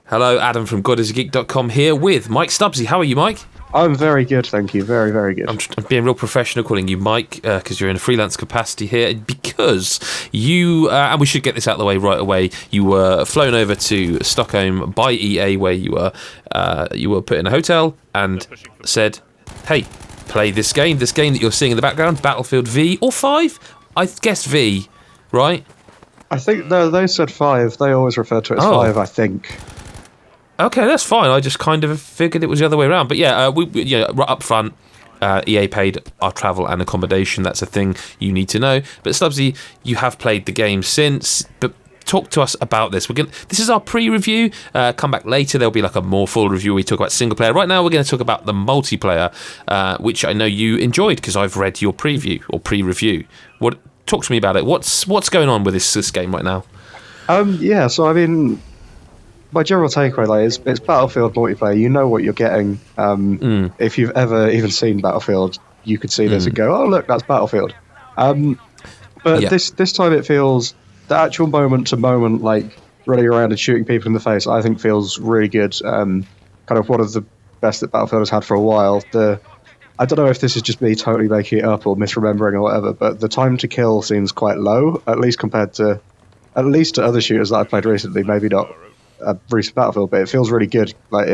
Hello, Adam from GodIsAGeek.com here with Mike Stubbsy. How are you, Mike? I'm very good, thank you. Very, very good. I'm being real professional calling you Mike because you're in a freelance capacity here because you, and we should get this out of the way right away, you were flown over to Stockholm by EA where you were put in a hotel and said, hey, play this game that you're seeing in the background, Battlefield V or 5? I guess V, right? I think, no, they said 5. They always refer to it as 5, I think. Okay, that's fine. I just kind of figured it was the other way around. But yeah, we right up front, EA paid our travel and accommodation. That's a thing you need to know. But Stubbsy, you have played the game since. But talk to us about this. This is our pre-review. Come back later. There'll be like a more full review. We talk about single player. Right now, we're going to talk about the multiplayer, which I know you enjoyed because I've read your preview or pre-review. Talk to me about it. What's going on with this game right now? Yeah. So I mean, my general takeaway it's Battlefield multiplayer. You know what you're getting. If you've ever even seen Battlefield, you could see this and go, "Oh, look, that's Battlefield." But this time it feels the actual moment to moment, like running around and shooting people in the face. I think feels really good. Kind of one of the best that Battlefield has had for a while. I don't know if this is just me totally making it up or misremembering or whatever, but the time to kill seems quite low, at least compared to other shooters that I've played recently. Maybe not a recent Battlefield, but it feels really good. Like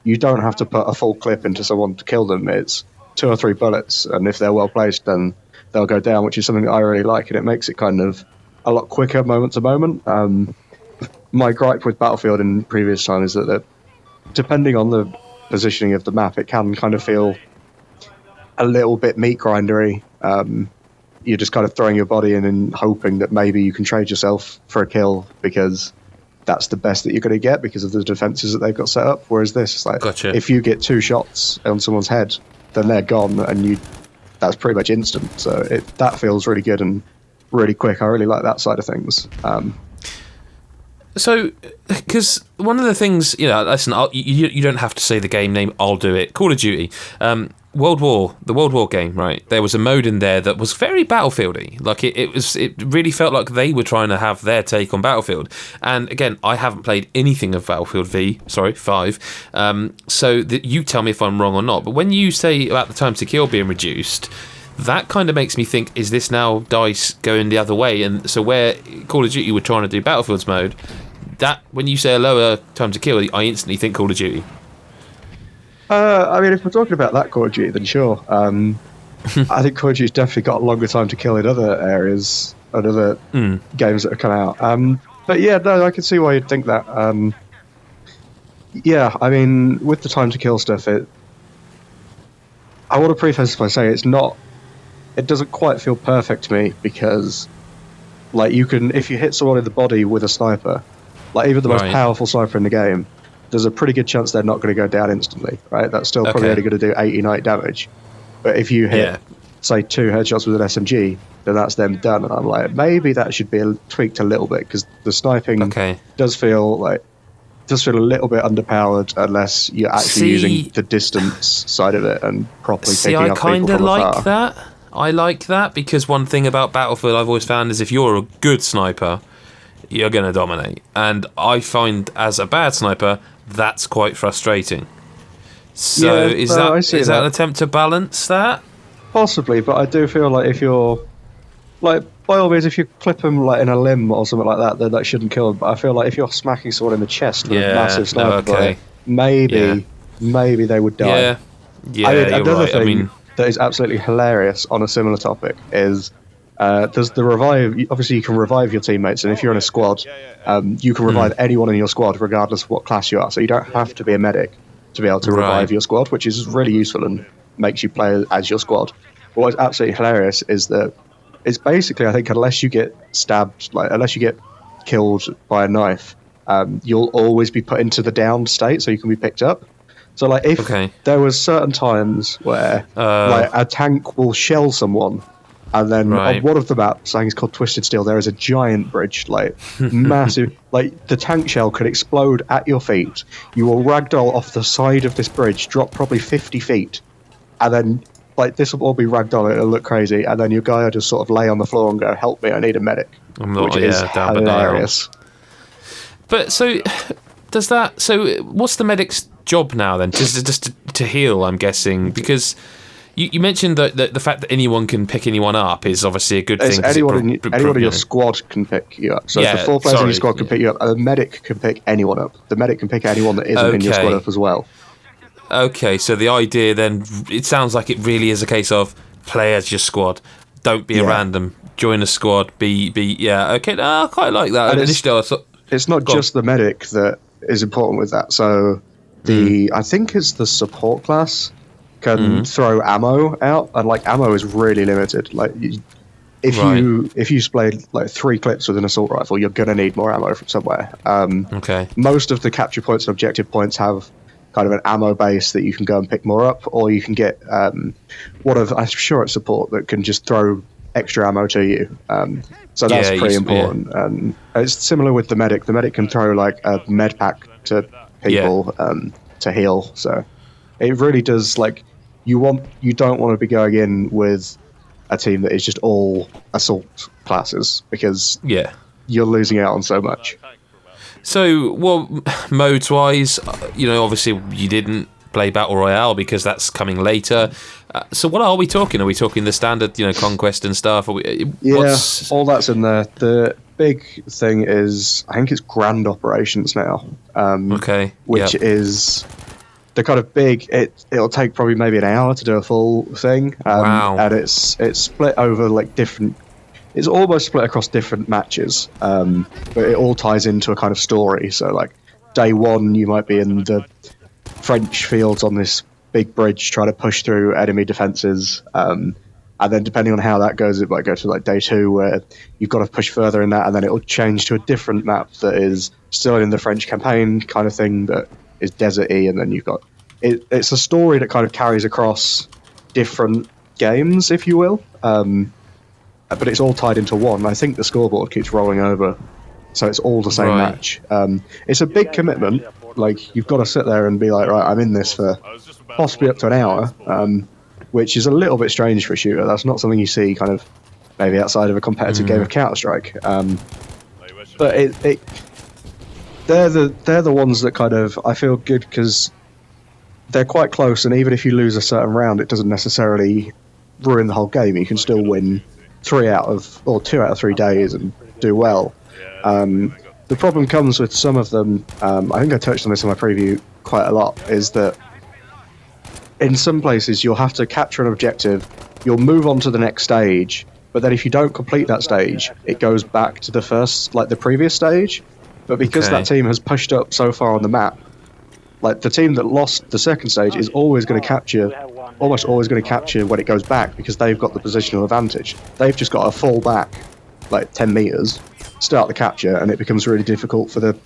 you don't have to put a full clip into someone to kill them. It's 2 or 3 bullets, and if they're well placed, then they'll go down, which is something that I really like, and it makes it kind of a lot quicker moment to moment. My gripe with Battlefield in previous times is that depending on the positioning of the map, it can kind of feel a little bit meat grindery. You're just kind of throwing your body in and hoping that maybe you can trade yourself for a kill because that's the best that you're going to get because of the defenses that they've got set up. Whereas this is like, gotcha. If you get 2 shots on someone's head, then they're gone, and that's pretty much instant. So that feels really good and really quick. I really like that side of things. So, because one of the things, listen, you don't have to say the game name. I'll do it. Call of Duty. The World War game, right? There was a mode in there that was very Battlefieldy. Like it really felt like they were trying to have their take on Battlefield. And again, I haven't played anything of Battlefield 5. So you tell me if I'm wrong or not. But when you say about the time to kill being reduced, that kind of makes me think: is this now DICE going the other way? And so where Call of Duty were trying to do Battlefield's mode, that when you say a lower time to kill, I instantly think Call of Duty. I mean, if we're talking about that Call of Duty, then sure. I think Call of Duty's definitely got a longer time to kill in other areas and other games that have come out. But yeah, no, I can see why you'd think that. Yeah, I mean, with the time to kill stuff, I want to preface by saying it doesn't quite feel perfect to me because, like, if you hit someone in the body with a sniper, like even the most powerful sniper in the game, there's a pretty good chance they're not going to go down instantly, right? That's still probably only going to do 80, 90 damage. But if you hit, say, 2 headshots with an SMG, then that's them done. And I'm like, maybe that should be tweaked a little bit because the sniping does feel a little bit underpowered unless you're actually using the distance side of it and properly picking up people from afar. I kind of like that. I like that because one thing about Battlefield I've always found is if you're a good sniper, you're going to dominate. And I find as a bad sniper, that's quite frustrating. So is that an attempt to balance that? Possibly, but I do feel like if you're, like, by all means, if you clip them like in a limb or something like that, then that shouldn't kill them. But I feel like if you're smacking someone in the chest with a massive sniper bullet, maybe they would die. Yeah, another thing that is absolutely hilarious on a similar topic is there's the revive. Obviously, you can revive your teammates, and if you're in a squad, you can revive anyone in your squad, regardless of what class you are. So you don't have to be a medic to be able to revive your squad, which is really useful and makes you play as your squad. But what's absolutely hilarious is that it's basically, I think, unless you get stabbed, unless you get killed by a knife, you'll always be put into the downed state, so you can be picked up. So, like, if there was certain times where, like, a tank will shell someone, and then on one of the maps, I think it's called Twisted Steel, there is a giant bridge, like, massive. Like, the tank shell could explode at your feet. You will ragdoll off the side of this bridge, drop probably 50 feet, and then, like, this will all be ragdoll, it'll look crazy, and then your guy will just sort of lay on the floor and go, help me, I need a medic. Which is hilarious. But, so, Does that? So, what's the medic's job now then? Just to heal, I'm guessing, because you mentioned that the fact that anyone can pick anyone up is obviously a good thing. Anyone in your squad can pick you up. So if the 4 players in your squad can pick you up, the medic can pick anyone up. The medic can pick anyone that isn't in your squad up as well. Okay, so the idea then, it sounds like it really is a case of play as your squad. Don't be a random. Join a squad. Okay. No, I quite like that. And it's not just the medic that is important with that. So I think it's the support class can throw ammo out, and like ammo is really limited. Like if you splayed like 3 clips with an assault rifle, you're gonna need more ammo from somewhere. Most of the capture points and objective points have kind of an ammo base that you can go and pick more up, or you can get I'm sure it's support that can just throw extra ammo to you. So that's pretty important. And it's similar with the medic. The medic can throw like a med pack to people to heal. So it really does, like, you don't want to be going in with a team that is just all assault classes, because you're losing out on so much. So, well, modes-wise, obviously you didn't play Battle Royale because that's coming later. So what are we talking? Are we talking the standard, conquest and stuff? All that's in there. The big thing is, I think it's grand operations now. Which is the kind of big. It'll take probably maybe an hour to do a full thing. Wow! And it's split over like different. It's almost split across different matches, but it all ties into a kind of story. So like day 1, you might be in the French fields on this big bridge trying to push through enemy defences, and then depending on how that goes, it might go to like day 2 where you've got to push further in that, and then it'll change to a different map that is still in the French campaign kind of thing that is deserty, and then you've got it's a story that kind of carries across different games, if you will, but it's all tied into one. I think the scoreboard keeps rolling over, so it's all the same match. It's a big commitment. Like, you've got to sit there and be like, right, I'm in this for possibly up to an hour, which is a little bit strange for a shooter. That's not something you see kind of maybe outside of a competitive game of Counter-Strike. But they're the ones that kind of, I feel good because they're quite close, and even if you lose a certain round, it doesn't necessarily ruin the whole game. You can still win 2 out of 3 days and do well. The problem comes with some of them, I think I touched on this in my preview quite a lot, is that in some places you'll have to capture an objective, you'll move on to the next stage, but then if you don't complete that stage, it goes back to the previous stage. But because that team has pushed up so far on the map, like the team that lost the second stage is almost always going to capture when it goes back, because they've got the positional advantage. They've just got to fall back like 10 meters, start the capture, and it becomes really difficult for the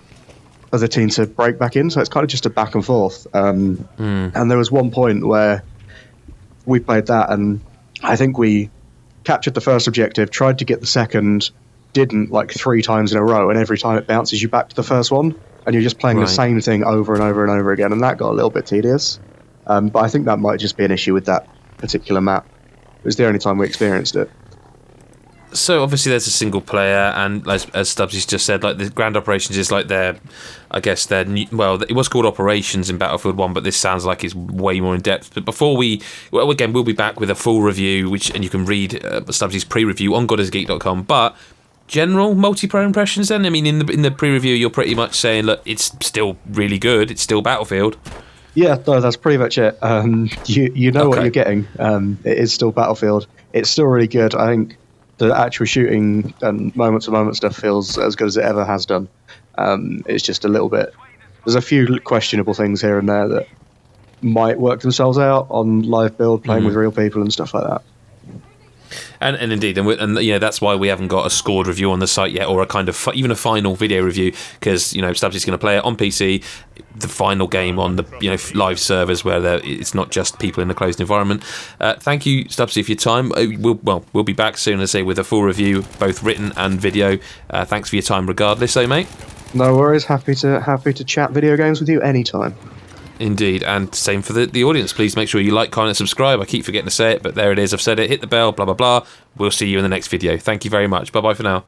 other team to break back in. So it's kind of just a back and forth. And there was one point where we played that, and I think we captured the first objective, tried to get the second, didn't, like 3 times in a row, and every time it bounces you back to the first one, and you're just playing the same thing over and over and over again, and that got a little bit tedious. But I think that might just be an issue with that particular map. It was the only time we experienced it. So obviously there's a single player, and as Stubbsy's just said, like the Grand Operations is like it was called Operations in Battlefield 1, but this sounds like it's way more in depth. But before we'll be back with a full review, and you can read Stubbsy's pre-review on godisgeek.com. But general multiplayer impressions then? I mean, in the pre-review, you're pretty much saying, look, it's still really good. It's still Battlefield. Yeah, no, that's pretty much it. You know what you're getting. It is still Battlefield. It's still really good. I think the actual shooting and moment-to-moment stuff feels as good as it ever has done. It's just a little bit... There's a few questionable things here and there that might work themselves out on live build, playing with real people and stuff like that. And indeed, and that's why we haven't got a scored review on the site yet, or a kind of even a final video review, because Stubbsy's going to play it on PC, the final game on the live servers where it's not just people in a closed environment. Thank you, Stubbsy, for your time. We'll be back soon, as I say, with a full review, both written and video. Thanks for your time, regardless, mate. No worries. Happy to chat video games with you anytime. Indeed, and same for the audience. Please make sure you like, comment, and subscribe. I keep forgetting to say it, but there it is. I've said it. Hit the bell, blah, blah, blah. We'll see you in the next video. Thank you very much. Bye-bye for now.